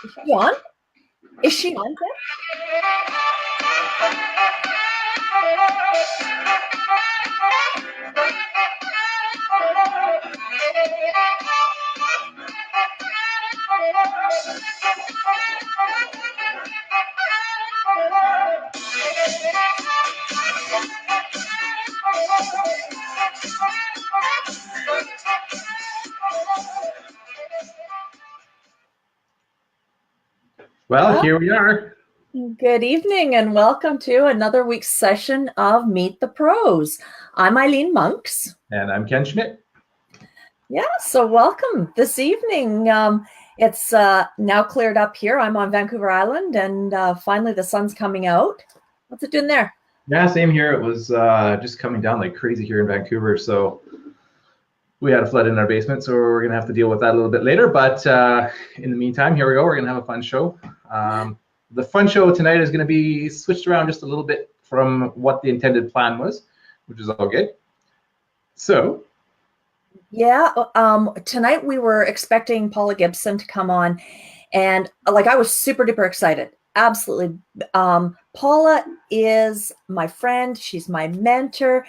Is she on? Is she on there? Well, here we are. Good evening and welcome to another week's session of Meet the Pros. I'm Eileen Monks. And I'm Ken Schmidt. Yeah, so welcome this evening. It's now cleared up here. I'm on Vancouver Island and finally the sun's coming out. What's it doing there? Yeah, same here. It was just coming down like crazy here in Vancouver. So we had a flood in our basement, so we're going to have to deal with that a little bit later. But in the meantime, here we go. We're going to have a fun show. The fun show tonight is going to be switched around just a little bit from what the intended plan was, which is all good. So. Yeah, tonight we were expecting Paula Gibson to come on, and I was super duper excited. Absolutely. Paula is my friend. She's my mentor.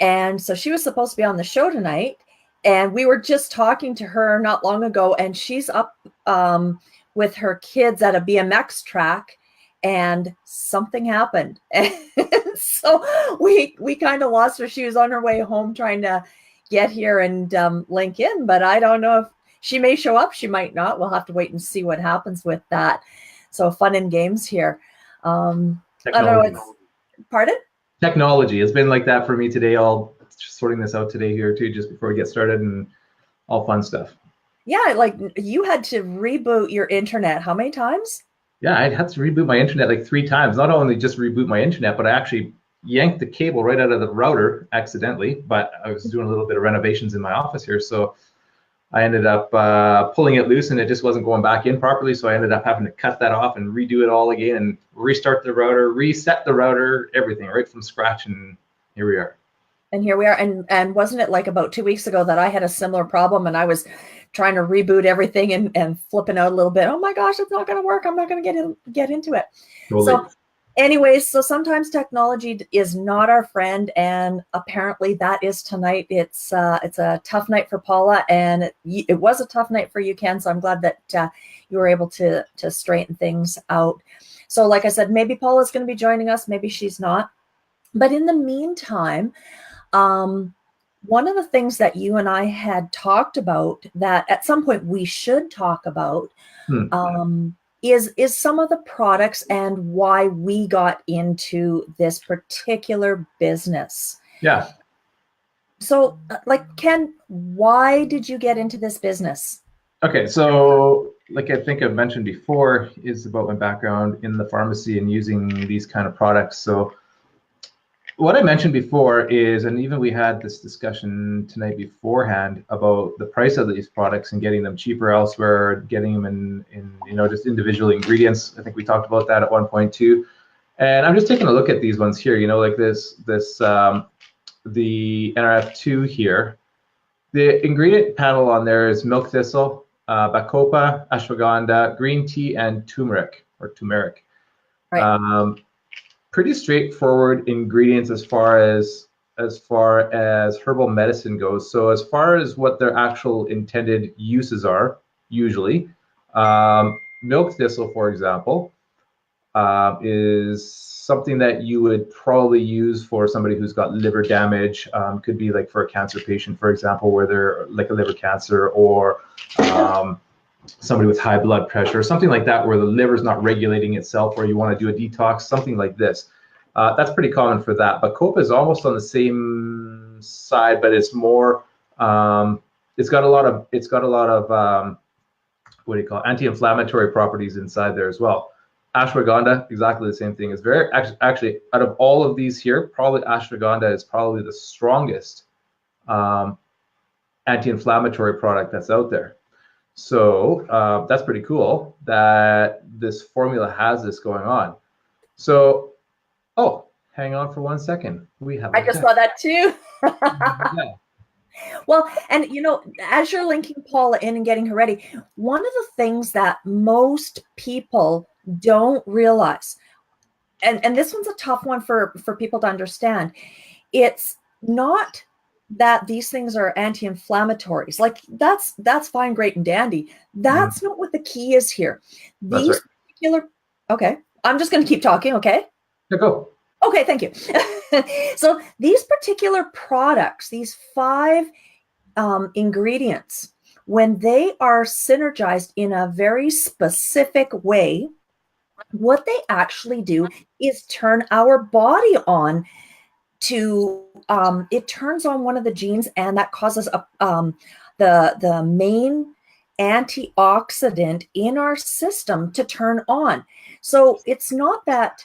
And so she was supposed to be on the show tonight. And we were just talking to her not long ago, and she's up with her kids at a BMX track, and something happened. And so we kind of lost her. She was on her way home trying to get here and link in, but I don't know if she may show up. She might not. We'll have to wait and see what happens with that. So fun and games here. I don't know. Pardon? Technology. It's been like that for me today. I'll sorting this out today here too, just before we get started, and all fun stuff. Yeah, like you had to reboot your internet. How many times? Yeah, I had to reboot my internet like 3 times. Not only just reboot my internet, but I actually yanked the cable right out of the router accidentally. But I was doing a little bit of renovations in my office here, so I ended up pulling it loose, and it just wasn't going back in properly. So I ended up having to cut that off and redo it all again and restart the router, reset the router, everything right from scratch. And here we are. And here we are. And wasn't it like about 2 weeks ago that I had a similar problem, and I was trying to reboot everything and flipping out a little bit. Oh my gosh, it's not going to work. I'm not going to get into it. Totally. So anyways, so sometimes technology is not our friend, and apparently that is tonight. It's a tough night for Paula, and it was a tough night for you, Ken. So I'm glad that you were able to straighten things out. So like I said, maybe Paula's going to be joining us, maybe she's not. But in the meantime, one of the things that you and I had talked about that at some point we should talk about is some of the products and why we got into this particular business. Yeah. So, Ken, why did you get into this business? Okay, so like I think I've mentioned before, is about my background in the pharmacy and using these kind of products. So what I mentioned before is, and even we had this discussion tonight beforehand about the price of these products and getting them cheaper elsewhere, getting them in just individual ingredients. I think we talked about that at one point too. And I'm just taking a look at these ones here, like this the NRF2 here. The ingredient panel on there is milk thistle, bacopa, ashwagandha, green tea, and turmeric. Right. Pretty straightforward ingredients as far as herbal medicine goes. So as far as what their actual intended uses are, usually, milk thistle, for example, is something that you would probably use for somebody who's got liver damage. Could be like for a cancer patient, for example, where they're like a liver cancer, or somebody with high blood pressure, something like that, where the liver's not regulating itself, or you want to do a detox, something like this. That's pretty common for that. But Bacopa is almost on the same side, but it's more. It's got a lot of what do you call it? Anti-inflammatory properties inside there as well. Ashwagandha, exactly the same thing. It's very actually out of all of these here, probably ashwagandha is probably the strongest anti-inflammatory product that's out there. So that's pretty cool that this formula has this going on. So, oh, hang on for 1 second. We have. I just saw that too. Yeah. Well, and as you're linking Paula in and getting her ready, one of the things that most people don't realize, and this one's a tough one for people to understand, it's not that these things are anti-inflammatories. Like that's fine, great, and dandy. Mhm. That's not what the key is here. That's right. These particular, okay, I'm just going to keep talking. Okay. Yeah, go. Okay, thank you. So these particular products, these five ingredients, when they are synergized in a very specific way, what they actually do is turn our body on to it turns on one of the genes, and that causes the main antioxidant in our system to turn on. So it's not that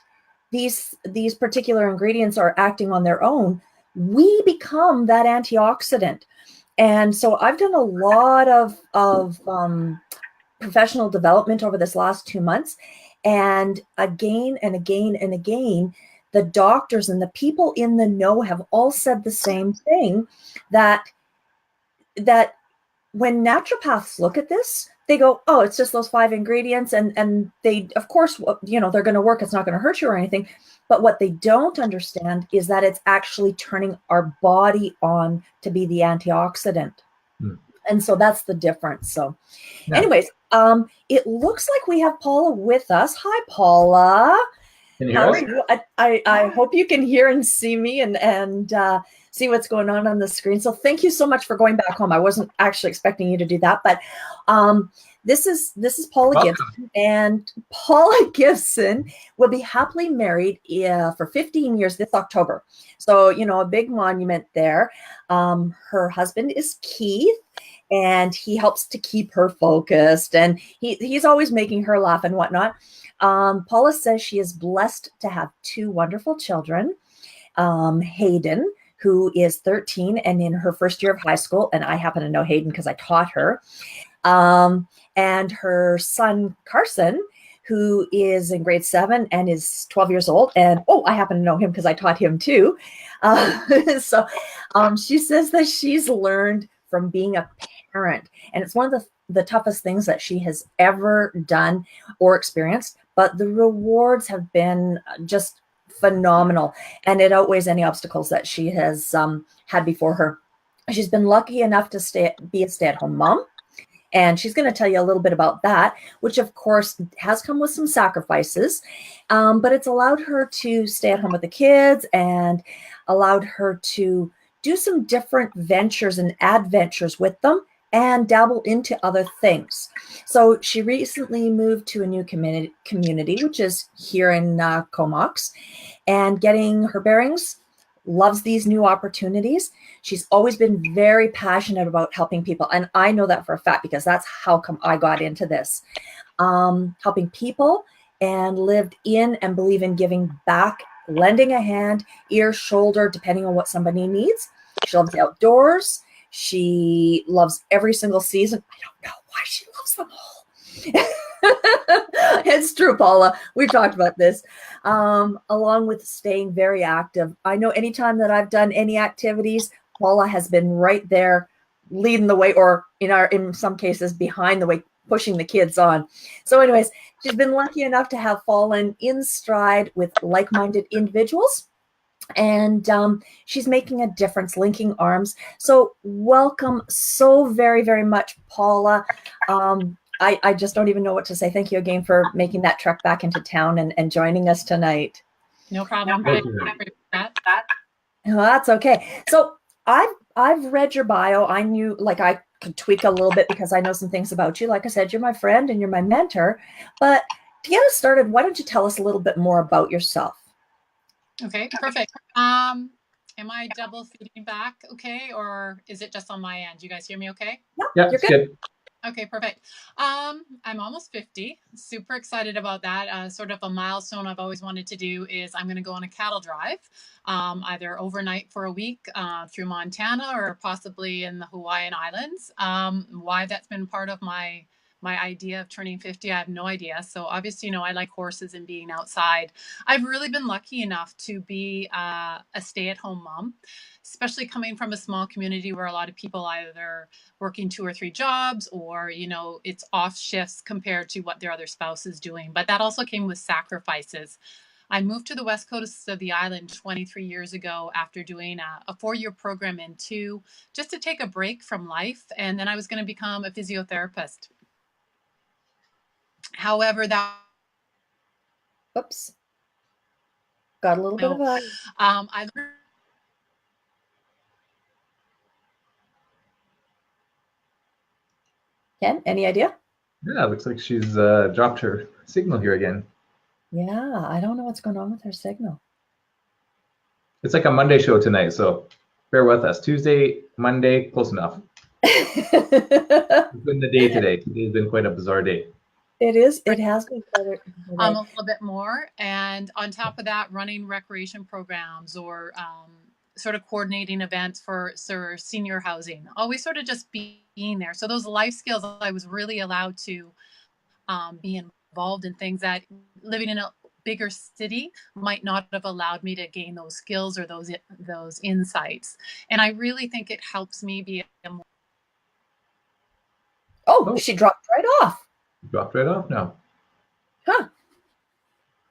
these particular ingredients are acting on their own. We become that antioxidant. And so I've done a lot of professional development over this last 2 months. And again and again and again, the doctors and the people in the know have all said the same thing, that that when naturopaths look at this, they go, oh, it's just those five ingredients. And they, of course, they're going to work. It's not going to hurt you or anything. But what they don't understand is that it's actually turning our body on to be the antioxidant. Hmm. And so that's the difference. So Yeah. anyways, it looks like we have Paula with us. Hi, Paula. Can you hear How are us? you? I hope you can hear and see me and see what's going on the screen. So thank you so much for going back home. I wasn't actually expecting you to do that, but this is Paula Welcome. Gibson, and Paula Gibson will be happily married for 15 years this October. So a big monument there. Her husband is Keith, and he helps to keep her focused, and he's always making her laugh and whatnot. Paula says she is blessed to have two wonderful children. Hayden, who is 13 and in her first year of high school, and I happen to know Hayden because I taught her. And her son, Carson, who is in grade 7 and is 12 years old. And I happen to know him because I taught him too. So she says that she's learned from being a parent. And it's one of the toughest things that she has ever done or experienced. But the rewards have been just phenomenal. And it outweighs any obstacles that she has had before her. She's been lucky enough to be a stay-at-home mom. And she's going to tell you a little bit about that, which of course has come with some sacrifices, but it's allowed her to stay at home with the kids and allowed her to do some different ventures and adventures with them and dabble into other things. So she recently moved to a new community, which is here in Comox, and getting her bearings, loves these new opportunities. She's always been very passionate about helping people. And I know that for a fact because that's how come I got into this. Helping people, and lived in and believe in giving back, lending a hand, ear, shoulder, depending on what somebody needs. She loves the outdoors. She loves every single season. I don't know why she loves them all. It's true, Paula. We've talked about this. Along with staying very active. I know anytime that I've done any activities, Paula has been right there leading the way, or in some cases behind the way, pushing the kids on. So anyways, she's been lucky enough to have fallen in stride with like-minded individuals, and she's making a difference, linking arms. So welcome so very, very much, Paula. I just don't even know what to say. Thank you again for making that trek back into town and joining us tonight. No problem. Thank you. Oh, that's okay. So I've read your bio. I knew, like, I could tweak a little bit because I know some things about you. Like I said, you're my friend and you're my mentor. But to get us started, why don't you tell us a little bit more about yourself? Okay, perfect. Am I double feeding back okay, or is it just on my end? You guys hear me okay? Yeah, You're it's good. good. Okay, perfect. I'm almost 50. Super excited about that. Sort of a milestone I've always wanted to do is I'm going to go on a cattle drive, either overnight for a week through Montana or possibly in the Hawaiian Islands. Why that's been part of my idea of turning 50, I have no idea. So obviously, I like horses and being outside. I've really been lucky enough to be a stay-at-home mom. especially coming from a small community where a lot of people either working 2 or 3 jobs, or, it's off shifts compared to what their other spouse is doing. But that also came with sacrifices. I moved to the west coast of the island 23 years ago after doing a 4-year program in two, just to take a break from life. And then I was going to become a physiotherapist. However, Oops. Got a little bit of a... I Ken, any idea? Yeah, looks like she's dropped her signal here again. Yeah, I don't know what's going on with her signal. It's like a Monday show tonight, so bear with us. Tuesday, Monday, close enough. It's been the day today. Today's been quite a bizarre day. It is. It has been better. A little bit more. And on top of that, running recreation programs or sort of coordinating events for senior housing, always sort of just being there. So those life skills, I was really allowed to be involved in things that living in a bigger city might not have allowed me to gain those skills or those insights. And I really think it helps me be a more... Oh, she dropped right off. Dropped right off now. Huh.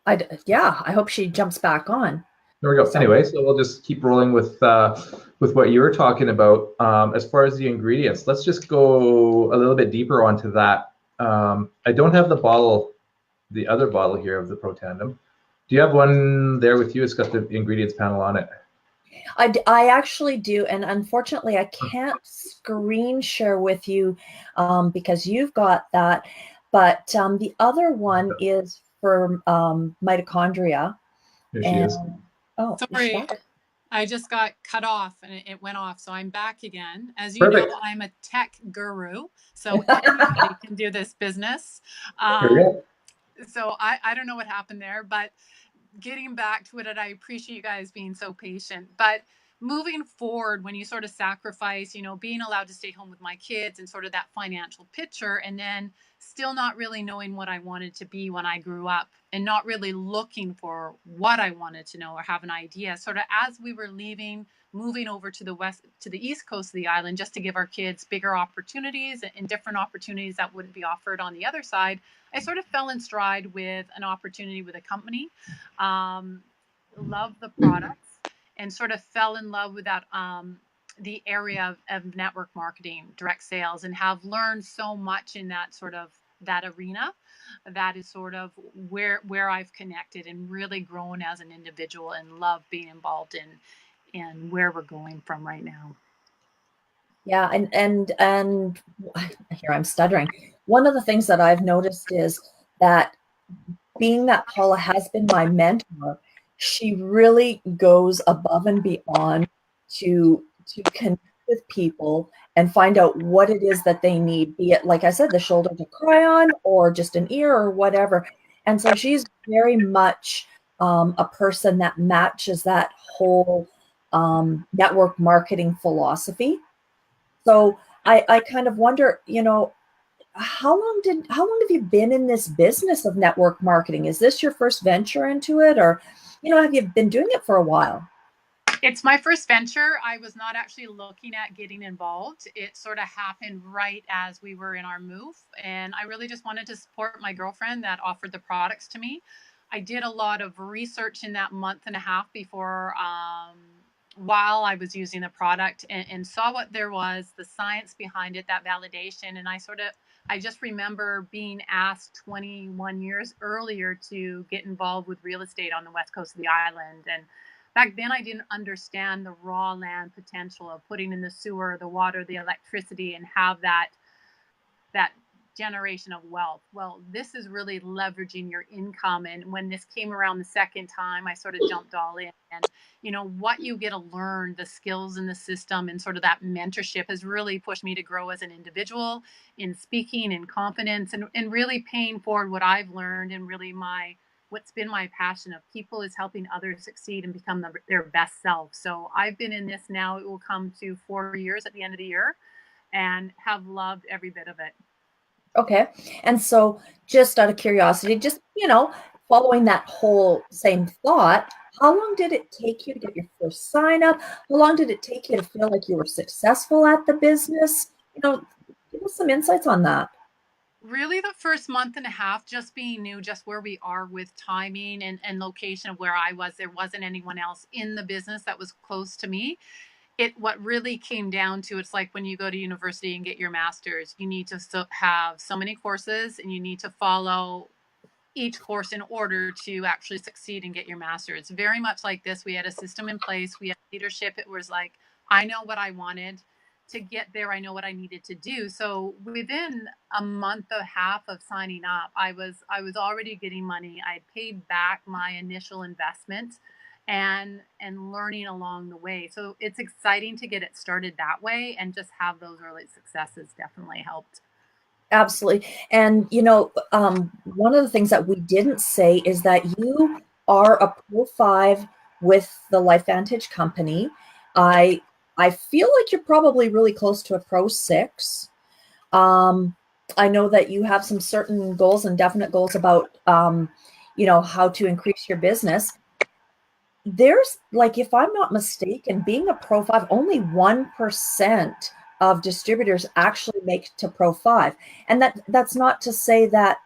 I hope she jumps back on. There we go. Anyway, so we'll just keep rolling with what you were talking about. As far as the ingredients, let's just go a little bit deeper onto that. I don't have the other bottle here of the Pro Tandem. Do you have one there with you? It's got the ingredients panel on it. I actually do, and unfortunately I can't screen share with you because you've got that, but the other one is for mitochondria. Here she is. Oh, sorry, I just got cut off and it went off, so I'm back again. As you know, I'm a tech guru, so anybody can do this business. So I don't know what happened there, but getting back to it, and I appreciate you guys being so patient. But moving forward, when you sort of sacrifice, being allowed to stay home with my kids and sort of that financial picture, and then still not really knowing what I wanted to be when I grew up and not really looking for what I wanted to know or have an idea, sort of as we were leaving, moving over to the east coast of the island, just to give our kids bigger opportunities and different opportunities that wouldn't be offered on the other side, I sort of fell in stride with an opportunity with a company, loved the products, and sort of fell in love with that, the area of network marketing, direct sales, and have learned so much in that arena. That is sort of where I've connected and really grown as an individual, and love being involved in where we're going from right now. Yeah, and here I'm stuttering. One of the things that I've noticed is that being that Paula has been my mentor, she really goes above and beyond to connect with people and find out what it is that they need, be it, like I said, the shoulder to cry on or just an ear or whatever. And so she's very much a person that matches that whole network marketing philosophy. So I kind of wonder, how long have you been in this business of network marketing? Is this your first venture into it, or, have you been doing it for a while? It's my first venture. I was not actually looking at getting involved. It sort of happened right as we were in our move. And I really just wanted to support my girlfriend that offered the products to me. I did a lot of research in that month and a half before, while I was using the product, and saw what there was, the science behind it, that validation. And I just remember being asked 21 years earlier to get involved with real estate on the west coast of the island. And back then I didn't understand the raw land potential of putting in the sewer, the water, the electricity, and have that generation of wealth. Well, this is really leveraging your income. And when this came around the second time, I sort of jumped all in. And what you get to learn, the skills in the system, and sort of that mentorship has really pushed me to grow as an individual in speaking and confidence, and really paying forward what I've learned. And really what's been my passion of people is helping others succeed and become their best self. So I've been in this now, it will come to 4 years at the end of the year, and have loved every bit of it. Okay. And so just out of curiosity, just, following that whole same thought, How long did it take you to get your first sign up? How long did it take you to feel like you were successful at the business? Give us some insights on that. Really, the first month and a half, just being new, just where we are with timing and location of where I was, there wasn't anyone else in the business that was close to me. What really came down to, it's like when you go to university and get your master's, you need to have so many courses and you need to follow each course in order to actually succeed and get your master's. It's very much like this. We had a system in place. We had leadership. It was like, I know what I wanted to get there. I know what I needed to do. So within a month and a half of signing up, I was already getting money. I paid back my initial investment and learning along the way. So it's exciting to get it started that way, and just have those early successes definitely helped. Absolutely. And, one of the things that we didn't say is that you are a Pro 5 with the LifeVantage company. I I feel like you're probably really close to a Pro 6. Um, I know that you have some certain goals and definite goals about, how to increase your business. There's like, if I'm not mistaken, being a Pro 5, only 1% of distributors actually make to Pro 5. And that's not to say that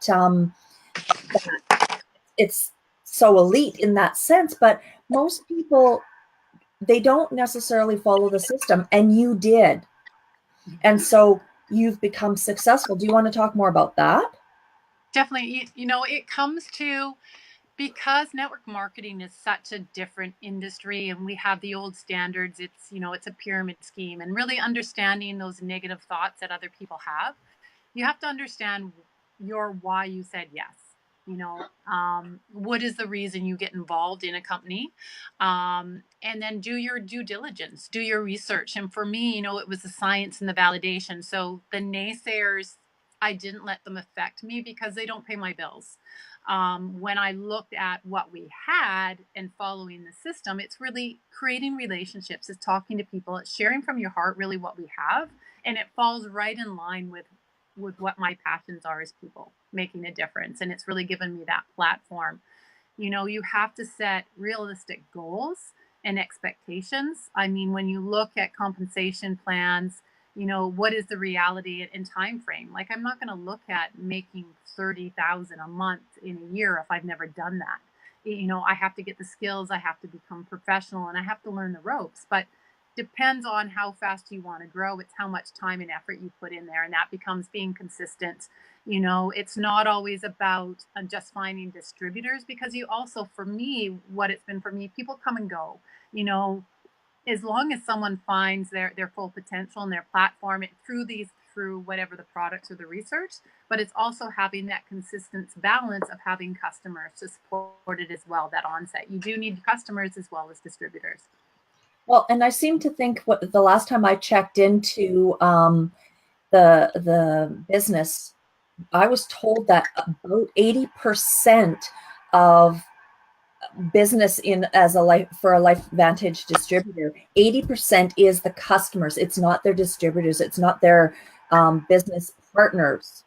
it's so elite in that sense, but most people, they don't necessarily follow the system, and you did. And so you've become successful. Do you want to talk more about that? Definitely, it comes to, because network marketing is such a different industry and we have the old standards, it's a pyramid scheme, and really understanding those negative thoughts that other people have, you have to understand your why you said yes. What is the reason you get involved in a company? And then do your due diligence, do your research. And for me, it was the science and the validation. So the naysayers, I didn't let them affect me because they don't pay my bills. When I looked at what we had and following the system, it's really creating relationships, it's talking to people, it's sharing from your heart really what we have, and it falls right in line with what my passions are, as people making a difference. And it's really given me that platform. You have to set realistic goals and expectations. I mean, when you look at compensation plans, what is the reality and time frame? Like, I'm not going to look at making 30,000 a month in a year if I've never done that. I have to get the skills, I have to become professional, and I have to learn the ropes. But depends on how fast you want to grow. It's how much time and effort you put in there, and that becomes being consistent. It's not always about just finding distributors, because you also, for me, what it's been for me, people come and go. you know as long as someone finds their full potential and their platform, through whatever the products or the research. But it's also having that consistent balance of having customers to support it as well. That onset, you do need customers as well as distributors. Well, and I seem to think the last time I checked into the business, I was told that about 80% of business in as a life for a LifeVantage distributor, 80% is the customers. It's not their distributors. It's not their business partners.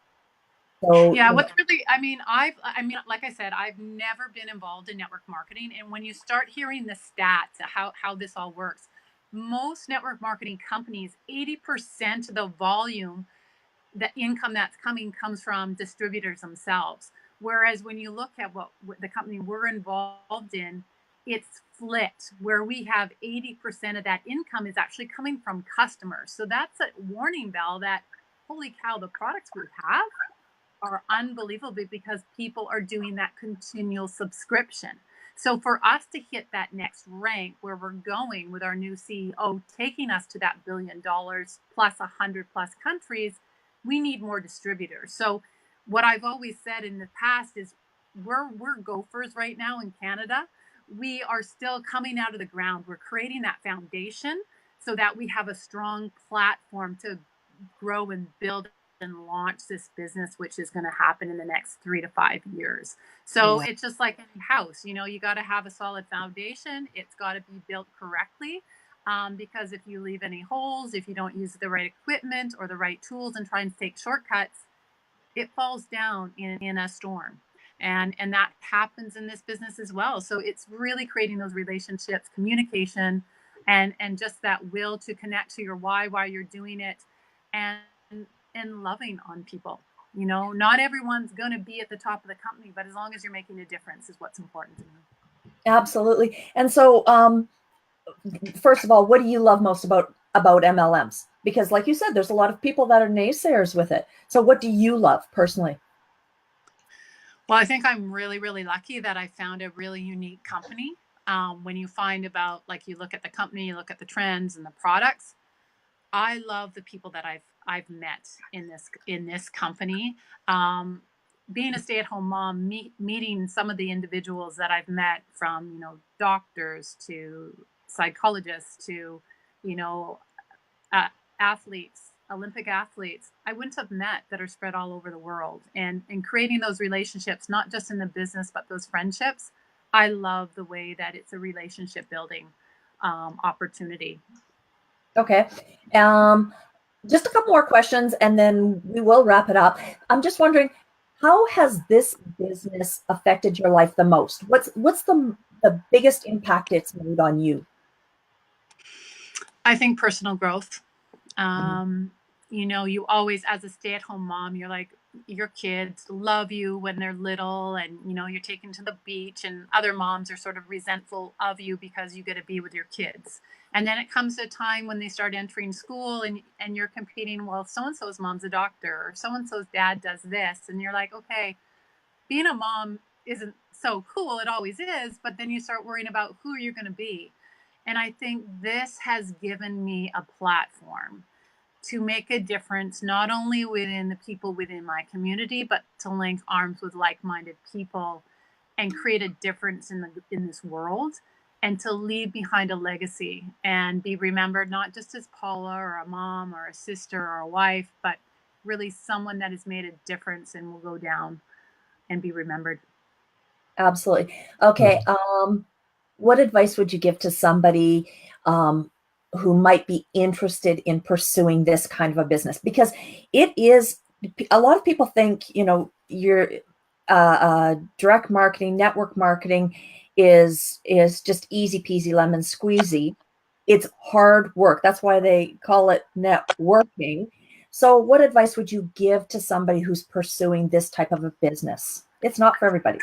So Yeah, what's really, I mean, like I said, I've never been involved in network marketing. And when you start hearing the stats, how this all works, most network marketing companies, 80% of the volume, the income that's coming, comes from distributors themselves. Whereas when you look at what the company we're involved in, it's flipped, where we have 80% of that income is actually coming from customers. So that's a warning bell that, holy cow, the products we have are unbelievable, because people are doing that continual subscription. So for us to hit that next rank where we're going with our new CEO, taking us to that $1 billion plus 100 plus countries, we need more distributors. So what I've always said in the past is, we're gophers right now in Canada. We are still coming out of the ground. We're creating that foundation so that we have a strong platform to grow and build and launch this business, which is going to happen in the next 3 to 5 years. So yeah. it's just like any house, you got to have a solid foundation. It's got to be built correctly. Because if you leave any holes, if you don't use the right equipment or the right tools and try and take shortcuts, it falls down in a storm. And that happens in this business as well. So it's really creating those relationships, communication, and just that will to connect to your why you're doing it, and and loving on people. You know, not everyone's going to be at the top of the company, but as long as you're making a difference is what's important to me. Absolutely. And so, first of all, what do you love most about MLMs? Because like you said, there's a lot of people that are naysayers with it. So what do you love personally? Well, I think I'm really, really lucky that I found a really unique company. When you find about, like, you look at the company, you look at the trends and the products, I love the people that I've met in this company. Being a stay-at-home mom, meeting some of the individuals that I've met, from, you know, doctors to psychologists to, you know, athletes, Olympic athletes, I wouldn't have met, that are spread all over the world, and creating those relationships, not just in the business, but those friendships. I love the way that it's a relationship building opportunity. Okay. Just a couple more questions and then we will wrap it up. I'm just wondering, how has this business affected your life the most? What's the biggest impact it's made on you? I think personal growth. You know, you always, as a stay-at-home mom, you're like, your kids love you when they're little, and, you know, you're taken to the beach, and other moms are sort of resentful of you because you get to be with your kids. And then it comes to a time when they start entering school, and you're competing, well, so-and-so's mom's a doctor, or so-and-so's dad does this. And you're like, okay, being a mom isn't so cool. It always is. But then you start worrying about who you're going to be. And I think this has given me a platform to make a difference, not only within the people within my community, but to link arms with like-minded people and create a difference in this world, and to leave behind a legacy and be remembered, not just as Paula or a mom or a sister or a wife, but really someone that has made a difference and will go down and be remembered. Absolutely. Okay. What advice would you give to somebody who might be interested in pursuing this kind of a business? Because it is, a lot of people think, you know, your direct marketing, network marketing is just easy peasy lemon squeezy. It's hard work. That's why they call it networking. So what advice would you give to somebody who's pursuing this type of a business? It's not for everybody.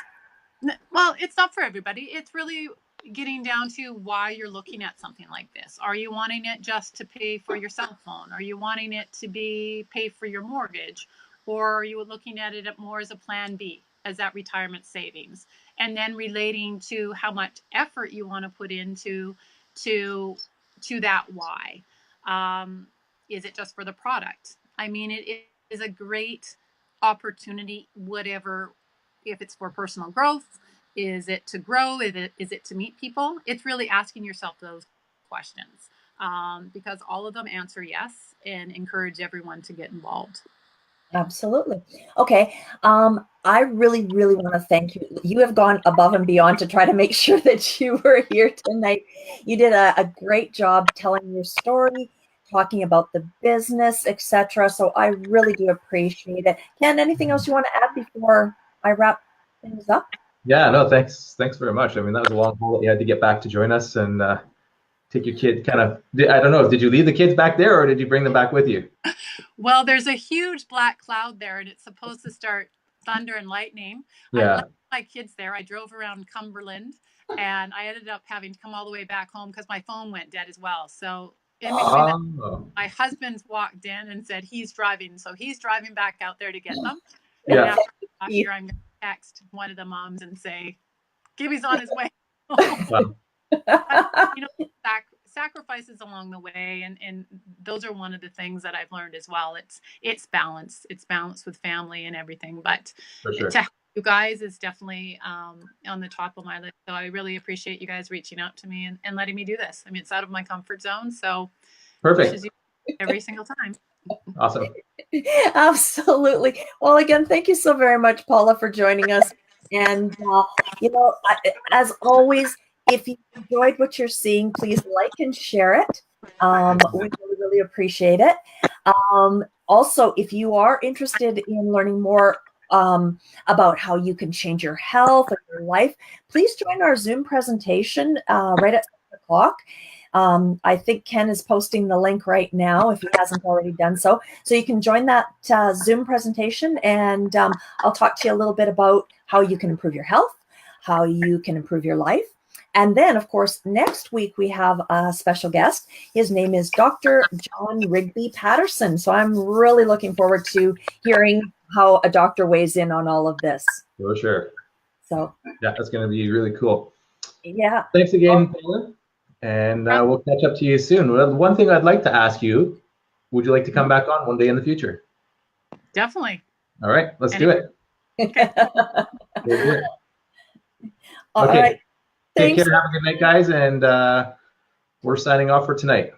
Well, it's not for everybody. It's really getting down to why you're looking at something like this. Are you wanting it just to pay for your cell phone? Are you wanting it to pay for your mortgage? Or are you looking at it more as a plan B, as that retirement savings? And then relating to how much effort you want to put into to that why. Is it just for the product? I mean, it is a great opportunity, whatever. If it's for personal growth, is it to grow? Is it to meet people? It's really asking yourself those questions, because all of them answer yes, and encourage everyone to get involved. Absolutely. Okay. I really, really want to thank you. You have gone above and beyond to try to make sure that you were here tonight. You did a great job telling your story, talking about the business, etc. So I really do appreciate it. Ken, anything else you want to add before I wrap things up? Yeah, no, thanks very much. I mean, that was a long haul that you had to get back to join us and take your kid kind of, I don't know, did you leave the kids back there or did you bring them back with you? Well, there's a huge black cloud there, and it's supposed to start thunder and lightning. I Yeah. left my kids there. I drove around Cumberland, and I ended up having to come all the way back home because my phone went dead as well. So in between that, Oh, my husband's walked in and said he's driving. So he's driving back out there to get them. yeah. And now here I'm going to text one of the moms and say, Gibby's on his way. Wow. You know, sacrifices along the way, and those are one of the things that I've learned as well. It's balance. It's balance with family and everything. But For sure. to help you guys is definitely on the top of my list. So I really appreciate you guys reaching out to me and letting me do this. I mean, it's out of my comfort zone, so Perfect. every single time. Awesome. Absolutely. Well, again, thank you so very much, Paula, for joining us. And, you know, as always, if you enjoyed what you're seeing, please like and share it. We really, really appreciate it. Also, if you are interested in learning more about how you can change your health or your life, please join our Zoom presentation right at 7 o'clock. I think Ken is posting the link right now if he hasn't already done so. So you can join that Zoom presentation, and I'll talk to you a little bit about how you can improve your health, how you can improve your life. And then, of course, next week we have a special guest. His name is Dr. John Rigby Patterson. So I'm really looking forward to hearing how a doctor weighs in on all of this. For sure. So yeah, that's going to be really cool. Yeah. Thanks again, Paula. And we'll catch up to you soon. Well, one thing I'd like to ask you, would you like to come back on one day in the future? Definitely. All right, let's do it. Okay. We'll do it. All okay. right. Take Thanks. care. Have a good night, guys. And we're signing off for tonight.